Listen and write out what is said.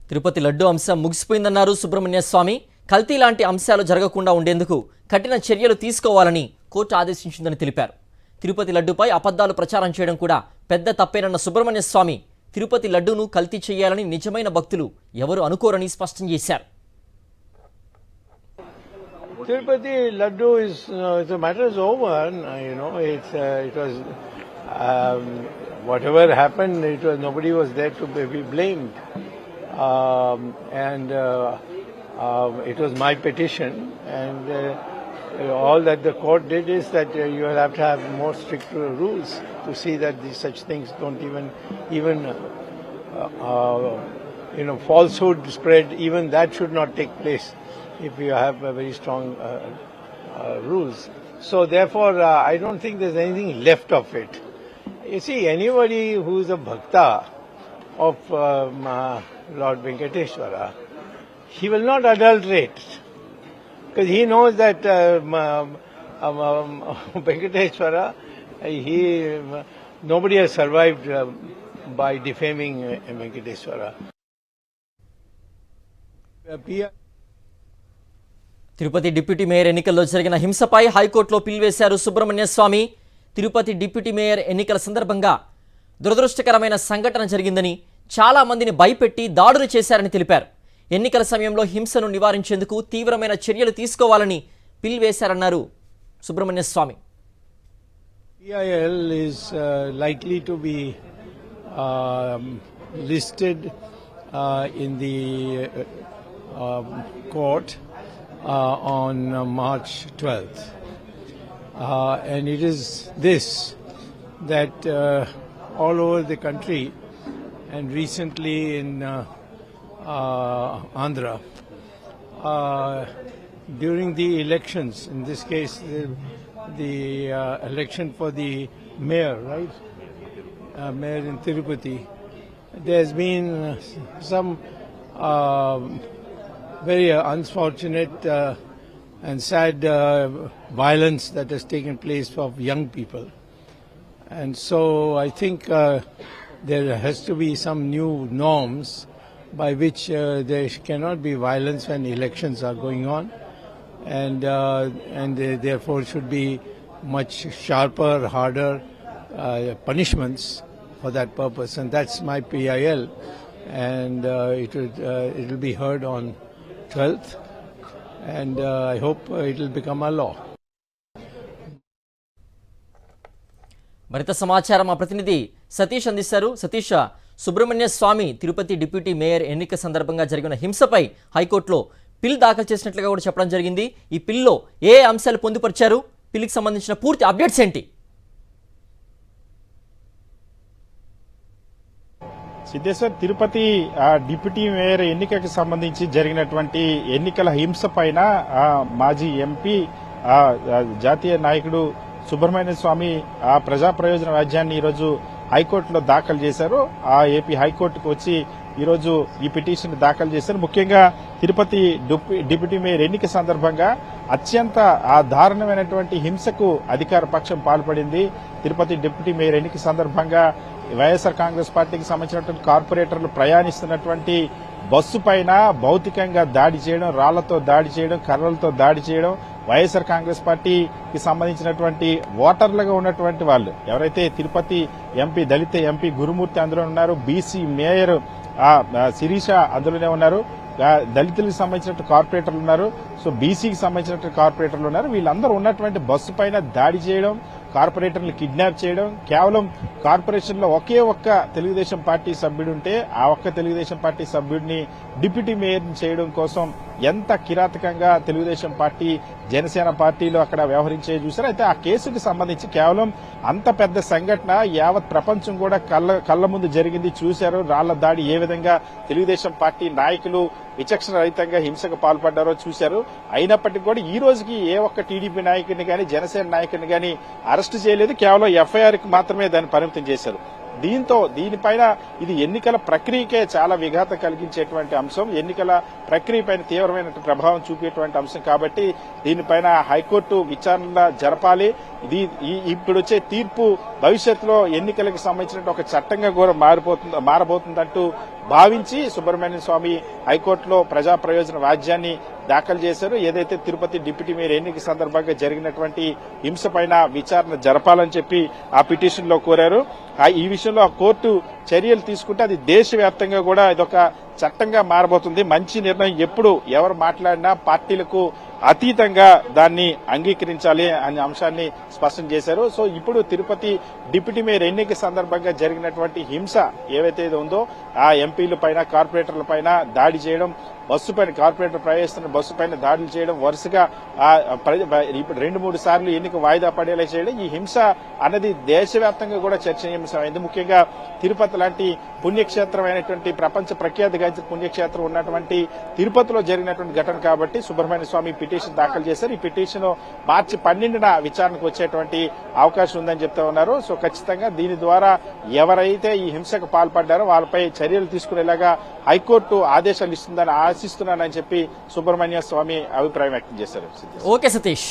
తిరుపతి లడ్డు అంశం ముగిసిపోయిందన్నారు సుబ్రహ్మణ్య స్వామి. కల్తీ లాంటి అంశాలు జరగకుండా ఉండేందుకు కఠిన చర్యలు తీసుకోవాలని కోర్టు ఆదేశించిందని తెలిపారు. తిరుపతి లడ్డుపై అబద్ధాలు ప్రచారం చేయడం కూడా పెద్ద తప్పేనన్న సుబ్రహ్మణ్య స్వామి తిరుపతి లడ్డును కల్తీ చేయాలని నిజమైన భక్తులు ఎవరు అనుకోరని స్పష్టం చేశారు. Tirupati Laddu the matter is over. It was whatever happened. Nobody was there to be blamed, and it was my petition. And all that the court did is that you will have to have more strict rules to see that such things don't even falsehood spread. Even that should not take place if you have very strong rules. So therefore, I don't think there's anything left of it. You see, anybody who is a bhakta of Lord Venkateshwara, he will not adulterate, because he knows that Venkateshwara, nobody has survived by defaming Venkateshwara. Tirupati deputy mayor ఎన్నికల్లో జరిగిన హింసపై హైకోర్టులో పిల్ వేశారు సుబ్రహ్మణ్య స్వామి. Tirupati deputy mayor ఎన్నికల సందర్భంగా దురదృష్టకరమైన సంఘటన జరిగిందని, చాలా మందిని భయపెట్టి దాడులు చేశారని తెలిపారు. ఎన్నికల సమయంలో హింసను నివారించేందుకు తీవ్రమైన చర్యలు తీసుకోవాలని పిల్ వేశారన్నారు సుబ్రహ్మణ్య స్వామి. PIL is likely to be listed in the court on March 12th. And it is this that all over the country and recently in Andhra, during the elections, in this case the election for the mayor, right? Mayor in Tirupati, there's been some very unfortunate and sad violence that has taken place of young people. And so I think there has to be some new norms by which there cannot be violence when elections are going on, and there therefore should be much sharper, harder punishments for that purpose. And that's my PIL, and it will be heard on 12th, and I hope it will become a law. మరింత సమాచారం మా ప్రతినిధి సతీష్ అందిస్తారు. సతీష్, సుబ్రహ్మణ్య స్వామి Tirupati deputy mayor ఎన్నిక సందర్భంగా జరిగిన హింసపై హైకోర్టులో పిల్ దాఖలు చేసినట్లుగా కూడా చెప్పడం జరిగింది. ఈ పిల్లో ఏ అంశాలు పొందుపరిచారు? పిల్లికి సంబంధించిన పూర్తి అప్డేట్స్ ఏంటి? సిద్ధేశ్వర్, తిరుపతి డిప్యూటీ మేయర్ ఎన్నికకు సంబంధించి జరిగినటువంటి ఎన్నికల హింస పైన మాజీ ఎంపీ జాతీయ నాయకుడు సుబ్రహ్మణ్య స్వామి ప్రజా ప్రయోజన వ్యాజ్యాన్ని ఈరోజు హైకోర్టులో దాఖలు చేశారు. ఆ ఏపీ హైకోర్టుకు వచ్చి ఈరోజు ఈ పిటిషన్ దాఖలు చేశారు. ముఖ్యంగా తిరుపతి డిప్యూటీ మేయర్ ఎన్నిక సందర్భంగా అత్యంత దారుణమైనటువంటి హింసకు అధికార పక్షం పాల్పడింది. తిరుపతి డిప్యూటీ మేయర్ ఎన్నిక సందర్భంగా వైఎస్ఆర్ కాంగ్రెస్ పార్టీకి సంబంధించినటువంటి కార్పొరేటర్లు ప్రయాణిస్తున్నటువంటి బస్సు పైన భౌతికంగా దాడి చేయడం, రాళ్లతో దాడి చేయడం, కర్రలతో దాడి చేయడం, వైఎస్ఆర్ కాంగ్రెస్ పార్టీకి సంబంధించినటువంటి ఓటర్లుగా ఉన్నటువంటి వాళ్ళు ఎవరైతే తిరుపతి ఎంపీ, దళిత ఎంపీ గురుమూర్తి అందులో ఉన్నారు, బీసీ మేయర్ శిరీష అందులోనే ఉన్నారు, దళితులకు సంబంధించినటువంటి కార్పొరేటర్లు ఉన్నారు, సో బీసీకి సంబంధించినటువంటి కార్పొరేటర్లు ఉన్నారు. వీళ్ళందరూ ఉన్నటువంటి బస్సు పైన దాడి చేయడం, కార్పొరేటర్లు కిడ్నాప్ చేయడం, కేవలం కార్పొరేషన్ లో ఒకే ఒక్క తెలుగుదేశం పార్టీ సభ్యుడు ఉంటే ఆ ఒక్క తెలుగుదేశం పార్టీ సభ్యుడిని డిప్యూటీ మేయర్ చేయడం కోసం ఎంత కిరాతకంగా తెలుగుదేశం పార్టీ, జనసేన పార్టీలు అక్కడ వ్యవహరించే చూశారు. అయితే ఆ కేసుకు సంబంధించి కేవలం అంత పెద్ద సంఘటన యావత్ ప్రపంచం కూడా కళ్ల ముందు జరిగింది, చూశారు. రాళ్ల దాడి ఏ విధంగా తెలుగుదేశం పార్టీ నాయకులు విచక్షణ రహితంగా హింసకు పాల్పడ్డారో చూశారు. అయినప్పటికీ కూడా ఈ రోజుకి ఏ ఒక్క టీడీపీ నాయకుడిని గాని, జనసేన నాయకుడిని గాని అరెస్టు చేయలేదు. కేవలం ఎఫ్ఐఆర్ కి మాత్రమే దాన్ని పరిమితం చేశారు. దీనిపైన ఇది ఎన్నికల ప్రక్రియకే చాలా విఘాతం కలిగించేటువంటి అంశం, ఎన్నికల ప్రక్రియ పైన తీవ్రమైన ప్రభావం చూపేటువంటి అంశం. కాబట్టి దీనిపైన హైకోర్టు విచారణ జరపాలి. ఇప్పుడు వచ్చే తీర్పు భవిష్యత్తులో ఎన్నికలకు సంబంధించిన ఒక చట్టంగా కూడా మారబోతుందంటూ భావించి సుబ్రహ్మణ్య స్వామి హైకోర్టులో ప్రజా ప్రయోజన వ్యాజ్యాన్ని దాఖలు చేశారు. ఏదైతే తిరుపతి డిప్యూటీ మేయర్ ఎన్నిక సందర్భంగా జరిగినటువంటి హింస పైన విచారణ జరపాలని చెప్పి ఆ పిటిషన్ లో కోరారు. ఈ విషయంలో ఆ కోర్టు చర్యలు తీసుకుంటే అది దేశవ్యాప్తంగా కూడా ఇదొక చట్టంగా మారబోతుంది. మంచి నిర్ణయం ఎప్పుడు ఎవరు మాట్లాడినా పార్టీలకు అతీతంగా దాన్ని అంగీకరించాలి అనే అంశాన్ని స్పష్టం చేశారు. సో ఇప్పుడు తిరుపతి డిప్యూటీ మేయర్ ఎన్నిక సందర్భంగా జరిగినటువంటి హింస ఏవైతే ఉందో ఆ ఎంపీల పైన కార్పొరేటర్ల పైన దాడి చేయడం, బస్సు పైన కార్పొరేటర్ ప్రవేశిస్తున్న బస్సు పైన దాడులు చేయడం, వరుసగా ఇప్పుడు 2-3 సార్లు ఎన్నిక వాయిదా పడేలా చేయడం, ఈ హింస అన్నది దేశవ్యాప్తంగా కూడా చర్చనీయాంశమైంది. ముఖ్యంగా తిరుపతి లాంటి పుణ్యక్షేత్రమైనటువంటి ప్రపంచ ప్రఖ్యాతిగాంచిన పుణ్యక్షేత్రం ఉన్నటువంటి తిరుపతిలో జరిగినటువంటి ఘటన కాబట్టి సుబ్రహ్మణ్య స్వామి పిటిషన్ దాఖలు చేశారు. ఈ పిటిషన్ మార్చి 12న విచారణకు వచ్చేటువంటి అవకాశం ఉందని చెప్తా ఉన్నారు. సో ఖచ్చితంగా దీని ద్వారా ఎవరైతే ఈ హింసకు పాల్పడ్డారో వాళ్ళపై చర్యలు తీసుకునేలాగా హైకోర్టు ఆదేశాలు ఇస్తుందని ఆశిస్తున్నానని చెప్పి సుబ్రహ్మణ్య స్వామి అభిప్రాయం వ్యక్తం చేశారు. ఓకే సతీష్.